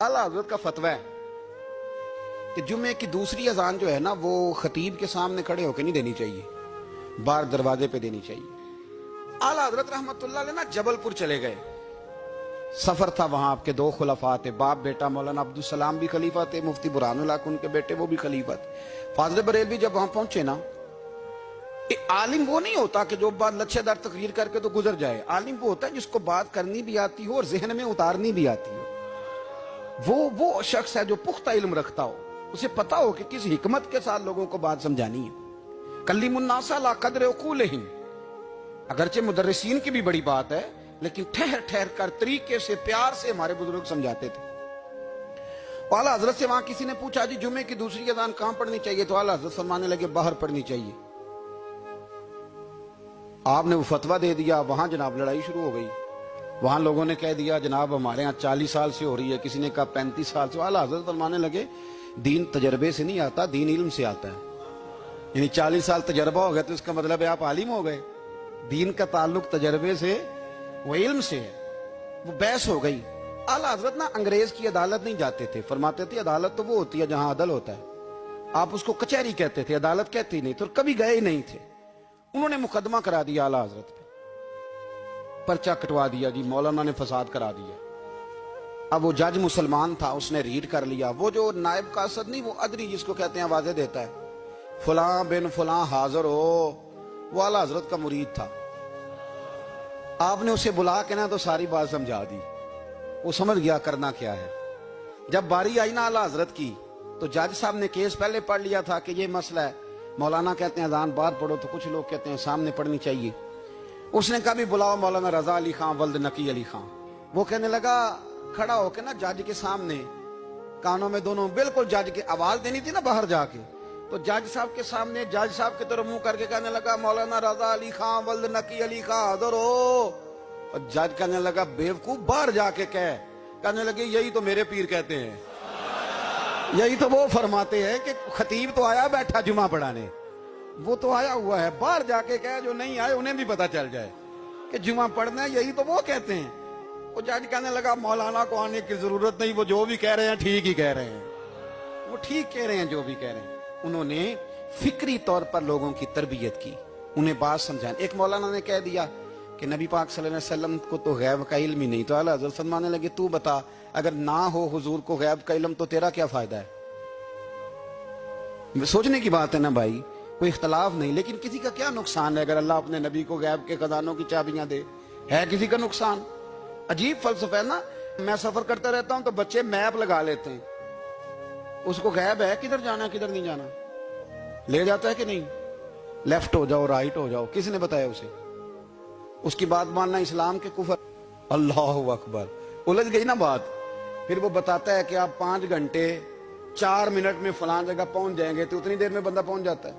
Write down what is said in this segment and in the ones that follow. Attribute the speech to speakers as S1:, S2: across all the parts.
S1: आला हजरत का फतवा है कि जुम्मे की दूसरी अजान जो है ना वो खतीब के सामने खड़े होकर नहीं देनी चाहिए, बाहर दरवाजे पे देनी चाहिए। आला हजरत रहमतुल्लाह अलैह ना जबलपुर चले गए, सफर था, वहां आपके दो खुलफा थे, बाप बेटा मौलाना अब्दुल सलाम भी खलीफा थे, मुफ्ती बुरहानुल हक उनके बेटे वो भी खलीफा थे। फाजल बरेलवी जब वहां पहुंचे ना, आलिम वो नहीं होता कि जो बात लच्छेदार तकरीर करके तो गुजर जाए। आलिम वो होता है जिसको बात करनी भी आती हो और जहन में उतारनी भी आती हो। वो शख्स है जो पुख्ता इल्म रखता हो, उसे पता हो कि किस हिकमत के साथ लोगों को बात समझानी है। कल्लिमुन्नास अला क़द्रि उक़ूलिहिम, अगरचे मुदर्रिसीन की भी बड़ी बात है, लेकिन ठहर ठहर कर तरीके से प्यार से हमारे बुजुर्ग समझाते थे। आला हजरत से वहां किसी ने पूछा जी जुम्मे की दूसरी अज़ान कहां पढ़नी चाहिए, तो आला हजरत फरमाने लगे बाहर पढ़नी चाहिए। आपने वो फतवा दे दिया, वहां जनाब लड़ाई शुरू हो गई। वहां लोगों ने कह दिया जनाब हमारे यहाँ 40 साल से हो रही है, किसी ने कहा 35 साल से। आला हजरत फरमाने लगे दीन तजर्बे से नहीं आता, दीन इल्म से आता है। यानी 40 साल तजर्बा हो गया तो इसका मतलब है आप आलिम हो गए। दीन का ताल्लुक तजर्बे से वो इल्म से है। वो बहस हो गई। आला हजरत ना अंग्रेज की अदालत नहीं जाते थे, फरमाते थे अदालत तो वो होती है जहां अदल होता है, आप उसको कचहरी कहते थे, अदालत कहती नहीं। तो कभी गए ही नहीं थे। उन्होंने मुकदमा करा दिया आला हजरत पे, पर्चा कटवा दिया जी मौलाना ने फसाद करा दिया। अब वो जज मुसलमान था, उसने रीड कर लिया। वो जो नायब कासद नहीं, वो अदरी जिसको कहते हैं आवाजें देता है, फलां बिन फलां हाजिर हो, वो आला हजरत का मुरीद था। आपने उसे बुला के ना तो सारी बात समझा दी, वो समझ गया करना क्या है। जब बारी आई ना आला हजरत की, तो जज साहब ने केस पहले पढ़ लिया था कि ये मसला है, मौलाना कहते हैं अजान बाहर पढ़ो, तो कुछ लोग कहते हैं सामने पढ़नी चाहिए। उसने कहा भी बुलाओ मौलाना रजा अली खां वल्द नकी अली खां। वो कहने लगा खड़ा होकर ना जज के सामने, कानों में दोनों बिल्कुल जज के आवाज देनी थी ना बाहर जाके, तो जज साहब के सामने जज साहब की तरफ मुंह करके कहने लगा मौलाना रजा अली खां वल्द नकी अली खां हाजिर हो। और जज कहने लगा बेवकूफ बाहर जाके कह। कहने लगे यही तो मेरे पीर कहते हैं, यही तो वो फरमाते हैं कि खतीब तो आया बैठा जुमा पढ़ाने, वो तो आया हुआ है, बाहर जाके कह जो नहीं आए उन्हें भी पता चल जाए कि जुमा पढ़ना है, यही तो वो कहते हैं। वो जज कहने लगा मौलाना को आने की जरूरत नहीं, वो जो भी कह रहे हैं ठीक ही कह रहे हैं, वो ठीक कह रहे हैं जो भी कह रहे हैं। उन्होंने फिक्री तौर पर लोगों की तरबियत की, उन्हें बात समझाने। एक मौलाना ने कह दिया कि नबी पाक सल्लल्लाहु अलैहि वसल्लम को तो गैब का इल्म ही नहीं, तो आला हज़रत फरमाने लगे तू बता अगर ना हो हुजूर को गैब का इल्म तो तेरा क्या फायदा है। सोचने की बात है ना भाई, कोई इख्तलाफ नहीं, लेकिन किसी का क्या नुकसान है अगर अल्लाह अपने नबी को गैब के खजानों की चाबियां दे, है किसी का नुकसान। अजीब फलसफा है ना। मैं सफर करता रहता हूं तो बच्चे मैप लगा लेते हैं, उसको गैब है किधर जाना किधर नहीं जाना, ले जाता है कि नहीं, लेफ्ट हो जाओ राइट हो जाओ, किसने बताया उसे। उसकी बात मानना इस्लाम के कुफर। अल्लाहु अकबर, उलझ गई ना बात। फिर वो बताता है कि आप 5 घंटे 4 मिनट में फलां जगह पहुंच जाएंगे, तो उतनी देर में बंदा पहुंच जाता है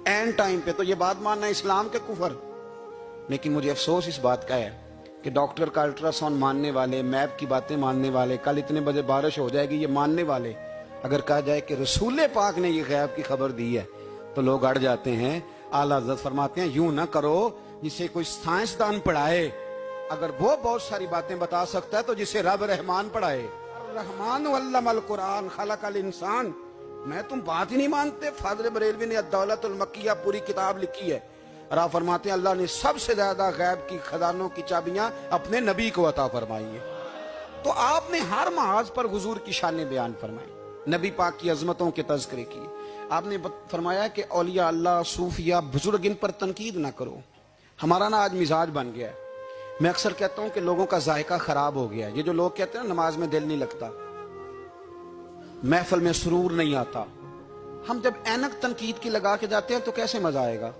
S1: एंड टाइम पे। तो ये बात मानना इस्लाम के कुफर। लेकिन मुझे अफसोस इस बात का है कि डॉक्टर का अल्ट्रासाउंड मानने वाले, मैप की बातें मानने वाले, कल इतने बजे बारिश हो जाएगी ये मानने वाले, अगर कहा जाए कि रसूल पाक ने ये गैब की खबर दी है तो लोग अड़ जाते हैं। आला हज़रत फरमाते हैं यूं ना करो जिसे कोई साइंसदान पढ़ाए, अगर वो बहुत सारी बातें बता सकता है तो जिसे रब रहमान पढ़ाए। रहमान अल्लमल कुरान खलकल इंसान। मैं तुम बात ही नहीं मानते। फादर बरेलवी ने अद-दौलतुल मक्किया पूरी किताब लिखी है, और आप फरमाते हैं अल्लाह ने सबसे ज्यादा गैब की खजानों की चाबियां अपने नबी को अता फरमाई है। तो आपने हर महाज पर हुजूर की शान बयान फरमाई, नबी पाक की अजमतों के तज़किरे किए। आपने फरमाया कि औलिया अल्लाह सूफिया बुजुर्ग इन पर तनकीद ना करो। हमारा ना आज मिजाज बन गया है, मैं अक्सर कहता हूं कि लोगों का जायका खराब हो गया है। ये जो लोग कहते हैं ना नमाज में दिल नहीं लगता, महफिल में सुरूर नहीं आता, हम जब ऐनक तनकीद की लगा के जाते हैं तो कैसे मजा आएगा।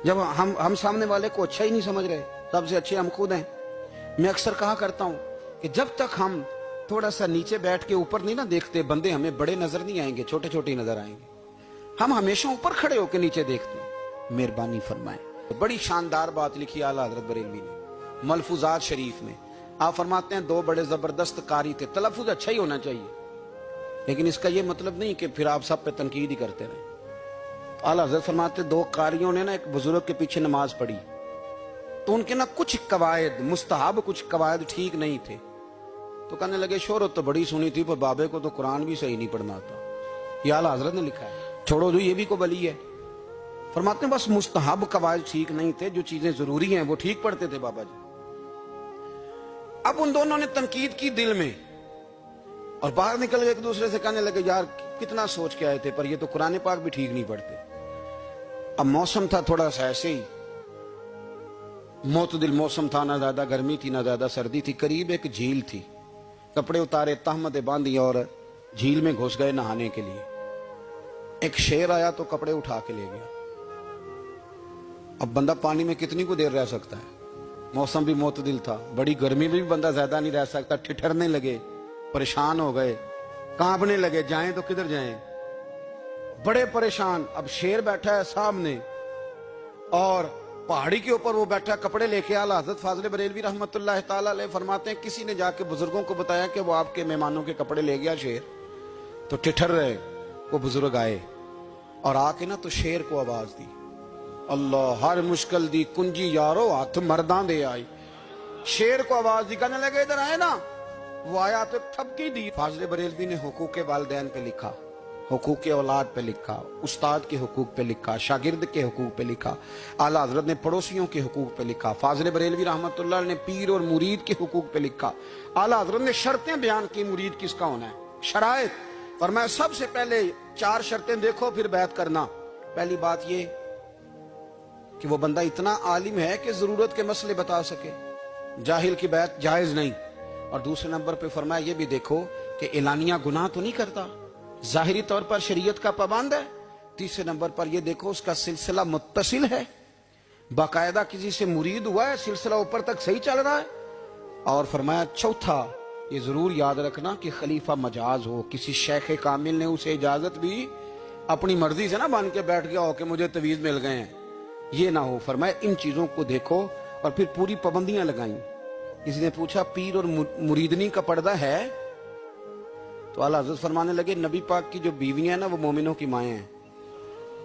S1: जब हम सामने वाले को अच्छा ही नहीं समझ रहे, सबसे अच्छे हम खुद हैं। मैं अक्सर कहा करता हूं कि जब तक हम थोड़ा सा नीचे बैठ के ऊपर नहीं ना देखते, बंदे हमें बड़े नजर नहीं आएंगे, छोटे छोटे नजर आएंगे। हम हमेशा ऊपर खड़े होकर नीचे देखते हैं। मेहरबानी फरमाए। बड़ी शानदार बात लिखी आला हज़रत बरेलवी ने मलफूजात शरीफ में। आप फरमाते हैं 2 बड़े जबरदस्त कारी थे। तलफ़ुज़ अच्छा ही होना चाहिए, लेकिन इसका यह मतलब नहीं कि फिर आप सब पे तनकीद ही करते रहे। आला हज़रत फरमाते 2 कारियों ने ना एक बुजुर्ग के पीछे नमाज पढ़ी, तो उनके ना कुछ कवायद मुस्तहब, कुछ कवायद ठीक नहीं थे। تو کہنے لگے شہرت تو بڑی سنی تھی پر بابے کو تو قرآن بھی صحیح نہیں پڑھنا آتا. یہ اعلیٰ حضرت نے لکھا ہے. چھوڑو جو یہ بھی کو بلی ہے. فرماتے ہیں بس مستحب قواعد ٹھیک نہیں تھے, جو چیزیں ضروری ہیں وہ ٹھیک پڑھتے تھے بابا جی. اب ان دونوں نے تنقید کی دل میں اور باہر نکل گئے ایک دوسرے سے کہنے لگے یار کتنا سوچ کے آئے تھے پر یہ تو قرآن پاک بھی ٹھیک نہیں پڑھتے. اب موسم تھا تھوڑا سا ایسے ہی معتدل موسم تھا, نہ زیادہ گرمی تھی نہ زیادہ سردی تھی. قریب ایک جھیل تھی. کپڑے اتارے, تہمتیں باندھی اور جھیل میں گھس گئے نہانے کے لیے. ایک شیر آیا تو کپڑے اٹھا کے لے گیا. اب بندہ پانی میں کتنی کو دیر رہ سکتا ہے؟ موسم بھی معتدل تھا, بڑی گرمی میں بھی بندہ زیادہ نہیں رہ سکتا. ٹھٹھرنے لگے, پریشان ہو گئے, کانپنے لگے, جائیں تو کدھر جائیں, بڑے پریشان. اب شیر بیٹھا ہے سامنے اور پہاڑی کے اوپر وہ بیٹھا کپڑے لے کے. اعلیٰ حضرت فاضل بریلوی رحمت اللہ تعالی علیہ فرماتے ہیں کسی نے جا کے بزرگوں کو بتایا کہ وہ آپ کے مہمانوں کے کپڑے لے گیا شیر. تو ٹھٹھر رہے. وہ بزرگ آئے اور آ کے نا تو شیر کو آواز دی, اللہ ہر مشکل دی کنجی یارو ہاتھ مرداں دے آئی. شیر کو آواز دی, کہنے لگے ادھر آئے نا. وہ آیا تو تھپکی دی. فاضل بریلوی نے حقوق والدین پہ لکھا, حقوق اولاد پہ لکھا, استاد کے حقوق پہ لکھا, شاگرد کے حقوق پہ لکھا. اعلیٰ حضرت نے پڑوسیوں کے حقوق پہ لکھا. فاضل بریلوی رحمت اللہ علیہ نے پیر اور مرید کے حقوق پہ لکھا. اعلیٰ حضرت نے شرطیں بیان کی مرید کس کا ہونا ہے, شرائط. فرمایا سب سے پہلے 4 شرطیں دیکھو پھر بیعت کرنا. پہلی بات یہ کہ وہ بندہ اتنا عالم ہے کہ ضرورت کے مسئلے بتا سکے, جاہل کی بیعت جائز نہیں. اور دوسرے نمبر پہ فرمایا یہ بھی دیکھو کہ اعلانیہ گناہ تو نہیں کرتا, ظاہری طور پر شریعت کا پابند ہے. تیسرے نمبر پر یہ دیکھو اس کا سلسلہ متصل ہے, باقاعدہ کسی سے مرید ہوا ہے, سلسلہ اوپر تک صحیح چل رہا ہے. اور فرمایا چوتھا یہ ضرور یاد رکھنا کہ خلیفہ مجاز ہو, کسی شیخ کامل نے اسے اجازت بھی اپنی مرضی سے نہ مان کے بیٹھ گیا ہو کہ مجھے تویز مل گئے ہیں, یہ نہ ہو. فرمایا ان چیزوں کو دیکھو اور پھر پوری پابندیاں لگائیں. کسی نے پوچھا پیر اور مریدنی کا پردہ ہے؟ تو اعلیٰ حضرت فرمانے لگے نبی پاک کی جو بیویاں ہیں نا وہ مومنوں کی مائیں ہیں,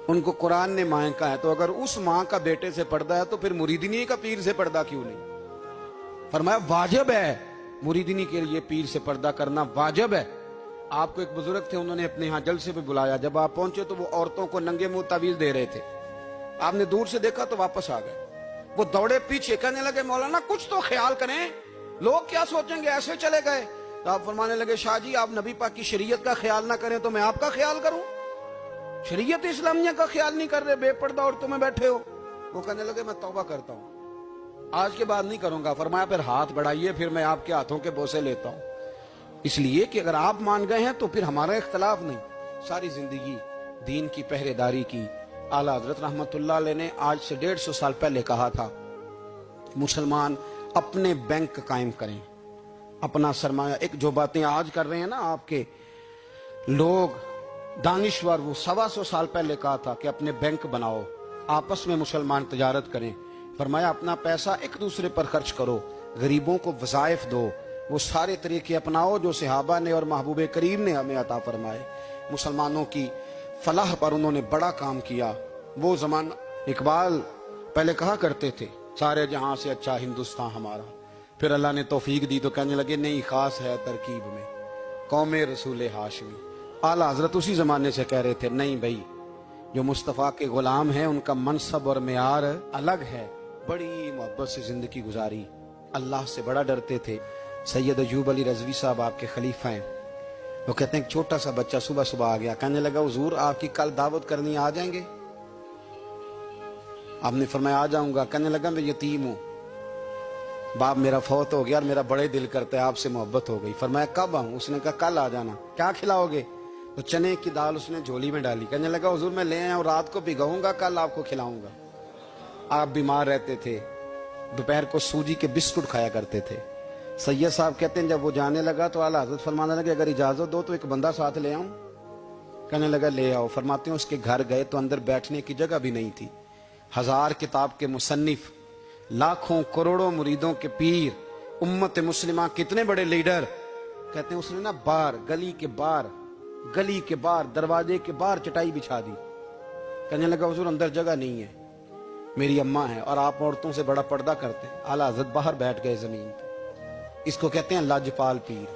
S1: ان کو قرآن نے مائیں کہا ہے. تو اگر اس ماں کا بیٹے سے پردہ ہے تو پھر مریدنی کا پیر سے پردہ کیوں نہیں؟ فرمایا واجب ہے مریدنی کے لیے پیر سے پردہ کرنا, واجب ہے. آپ کو ایک بزرگ تھے, انہوں نے اپنے ہاں جلسے پہ بلایا. جب آپ پہنچے تو وہ عورتوں کو ننگے منہ تعویذ دے رہے تھے. آپ نے دور سے دیکھا تو واپس آ گئے. وہ دوڑے پیچھے, کہنے لگے مولانا کچھ تو خیال کریں, لوگ کیا سوچیں گے, ایسے چلے گئے. تو آپ فرمانے لگے شاہ جی آپ نبی پاک کی شریعت کا خیال نہ کریں تو میں آپ کا خیال کروں؟ شریعت اسلامیہ کا خیال نہیں کر رہے, بے پردہ عورتوں میں بیٹھے ہو. وہ کہنے لگے میں توبہ کرتا ہوں, آج کے بعد نہیں کروں گا. فرمایا پھر ہاتھ بڑھائیے, پھر میں آپ کے ہاتھوں کے بوسے لیتا ہوں. اس لیے کہ اگر آپ مان گئے ہیں تو پھر ہمارا اختلاف نہیں. ساری زندگی دین کی پہرے داری کی. اعلیٰ حضرت رحمت اللہ علیہ نے آج سے 150 سال پہلے کہا تھا مسلمان اپنے بینک قائم کریں, اپنا سرمایہ. ایک جو باتیں آج کر رہے ہیں نا آپ کے لوگ دانشور, وہ 125 سال پہلے کہا تھا کہ اپنے بینک بناؤ, آپس میں مسلمان تجارت کریں. فرمایا اپنا پیسہ ایک دوسرے پر خرچ کرو, غریبوں کو وظائف دو, وہ سارے طریقے اپناؤ جو صحابہ نے اور محبوب کریم نے ہمیں عطا فرمائے. مسلمانوں کی فلاح پر انہوں نے بڑا کام کیا. وہ زمانہ اقبال پہلے کہا کرتے تھے سارے جہاں سے اچھا ہندوستان ہمارا. پھر اللہ نے توفیق دی تو کہنے لگے نہیں خاص ہے ترکیب میں قوم رسول ہاشمی. اعلیٰ حضرت اسی زمانے سے کہہ رہے تھے نہیں بھائی جو مصطفیٰ کے غلام ہیں ان کا منصب اور معیار الگ ہے. بڑی محبت سے زندگی گزاری, اللہ سے بڑا ڈرتے تھے. سید ایوب علی رضوی صاحب آپ کے خلیفہ ہیں. وہ کہتے ہیں ایک چھوٹا سا بچہ صبح صبح آ گیا, کہنے لگا حضور آپ کی کل دعوت کرنی, آ جائیں گے؟ آپ نے فرمایا آ جاؤں گا. کہنے لگا میں یتیم ہوں, باپ میرا فوت ہو گیا اور میرا بڑے دل کرتا ہے آپ سے محبت ہو گئی. فرمایا کب آؤں؟ اس نے کہا کل آ جانا. کیا کھلاؤ گے؟ تو چنے کی دال اس نے جھولی میں ڈالی. کہنے لگا حضور میں لے آیا ہوں, رات کو بھگاؤں گا, کل آپ کو کھلاؤں گا. آپ بیمار رہتے تھے, دوپہر کو سوجی کے بسکٹ کھایا کرتے تھے. سید صاحب کہتے ہیں جب وہ جانے لگا تو اعلیٰ حضرت فرمانے لگے اگر اجازت دو تو ایک بندہ ساتھ لے آؤں. کہنے لگا لے آؤ. فرماتے ہیں اس کے گھر گئے تو اندر بیٹھنے کی جگہ بھی نہیں تھی. 1000 کتاب کے مصنف, لاکھوں کروڑوں مریدوں کے پیر, امت مسلمہ کتنے بڑے لیڈر. کہتے ہیں اس نے نا باہر گلی کے باہر دروازے کے باہر چٹائی بچھا دی. کہنے لگا حضور اندر جگہ نہیں ہے, میری اماں ہے اور آپ عورتوں سے بڑا پردہ کرتے ہیں. اعلیٰ حضرت باہر بیٹھ گئے زمین پہ. اس کو کہتے ہیں لاجپال پیر.